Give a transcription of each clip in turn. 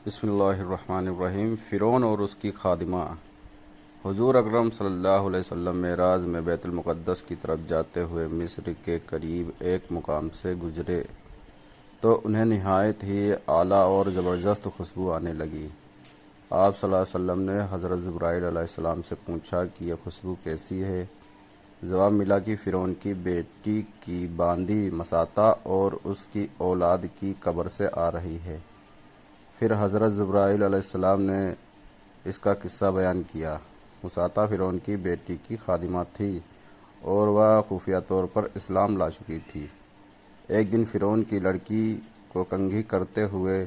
بسم اللہ الرحمن الرحیم۔ فرعون اور اس کی خادمہ۔ حضور اکرم صلی اللہ علیہ وسلم معراج میں بیت المقدس کی طرف جاتے ہوئے مصر کے قریب ایک مقام سے گزرے تو انہیں نہایت ہی اعلیٰ اور زبردست خوشبو آنے لگی۔ آپ صلی اللہ علیہ وسلم نے حضرت جبرائیل علیہ السلام سے پوچھا کہ یہ خوشبو کیسی ہے؟ جواب ملا کہ فرعون کی بیٹی کی باندھی مساطا اور اس کی اولاد کی قبر سے آ رہی ہے۔ پھر حضرت جبرائیل علیہ السلام نے اس کا قصہ بیان کیا۔ مساطا فرعون کی بیٹی کی خادمہ تھی اور وہ خفیہ طور پر اسلام لا چکی تھی۔ ایک دن فرعون کی لڑکی کو کنگھی کرتے ہوئے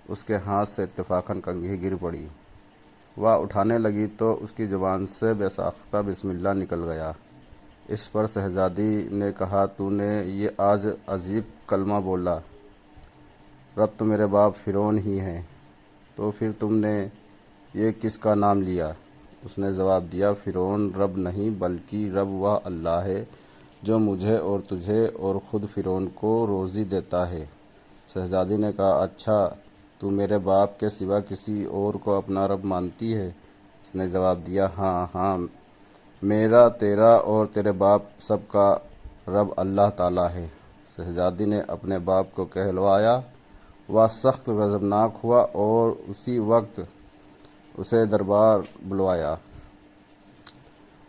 اس کے ہاتھ سے اتفاقاً کنگھی گر پڑی۔ وہ اٹھانے لگی تو اس کی زبان سے بے ساختہ بسم اللہ نکل گیا۔ اس پر شہزادی نے کہا، تو نے یہ آج عجیب کلمہ بولا، رب تو میرے باپ فرعون ہی ہیں، تو پھر تم نے یہ کس کا نام لیا؟ اس نے جواب دیا، فرعون رب نہیں بلکہ رب وہ اللہ ہے جو مجھے اور تجھے اور خود فرعون کو روزی دیتا ہے۔ شہزادی نے کہا، اچھا تو میرے باپ کے سوا کسی اور کو اپنا رب مانتی ہے؟ اس نے جواب دیا، ہاں، میرا، تیرا اور تیرے باپ سب کا رب اللہ تعالیٰ ہے۔ شہزادی نے اپنے باپ کو کہلوایا۔ وہ سخت غضبناک ہوا اور اسی وقت اسے دربار بلوایا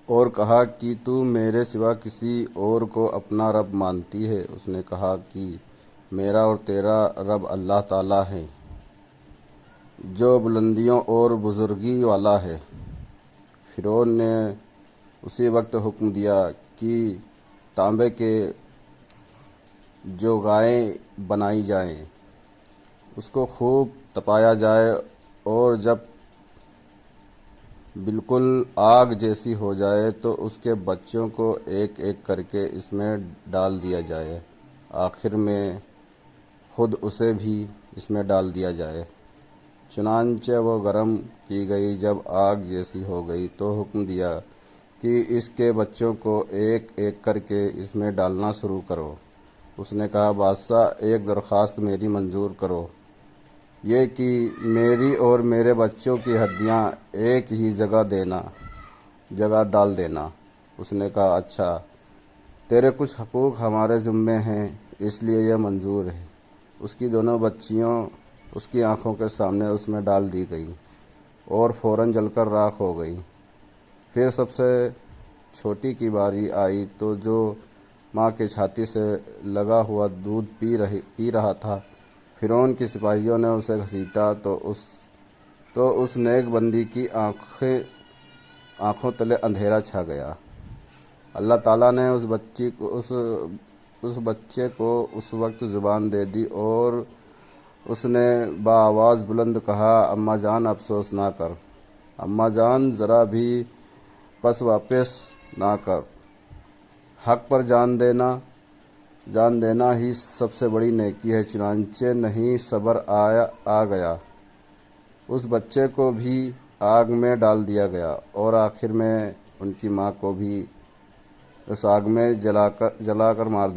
اور کہا کہ تو میرے سوا کسی اور کو اپنا رب مانتی ہے؟ اس نے کہا کہ میرا اور تیرا رب اللہ تعالیٰ ہے جو بلندیوں اور بزرگی والا ہے۔ فرعون نے اسی وقت حکم دیا کہ تانبے کے جو گائیں بنائی جائیں، اس کو خوب تپایا جائے اور جب بالکل آگ جیسی ہو جائے تو اس کے بچوں کو ایک ایک کر کے اس میں ڈال دیا جائے، آخر میں خود اسے بھی اس میں ڈال دیا جائے۔ چنانچہ وہ گرم کی گئی۔ جب آگ جیسی ہو گئی تو حکم دیا کہ اس کے بچوں کو ایک ایک کر کے اس میں ڈالنا شروع کرو۔ اس نے کہا، بادشاہ ایک درخواست میری منظور کرو، یہ کہ میری اور میرے بچوں کی ہڈیاں ایک ہی جگہ ڈال دینا۔ اس نے کہا، اچھا، تیرے کچھ حقوق ہمارے ذمے ہیں اس لیے یہ منظور ہے۔ اس کی دونوں بچیاں اس کی آنکھوں کے سامنے اس میں ڈال دی گئیں اور فوراً جل کر راکھ ہو گئیں۔ پھر سب سے چھوٹی کی باری آئی تو جو ماں کی چھاتی سے لگا ہوا دودھ پی رہا تھا، فرعون کی سپاہیوں نے اسے گھسیٹا تو اس نیک بندی کی آنکھوں تلے اندھیرا چھا گیا۔ اللہ تعالیٰ نے اس بچے کو اس وقت زبان دے دی اور اس نے بآواز بلند کہا، اماں جان افسوس نہ کر، اماں جان ذرا بھی پس واپس نہ کر، حق پر جان دینا ہی سب سے بڑی نیکی ہے۔ چنانچہ نہیں صبر آ گیا، اس بچے کو بھی آگ میں ڈال دیا گیا اور آخر میں ان کی ماں کو بھی اس آگ میں جلا کر مار دیا۔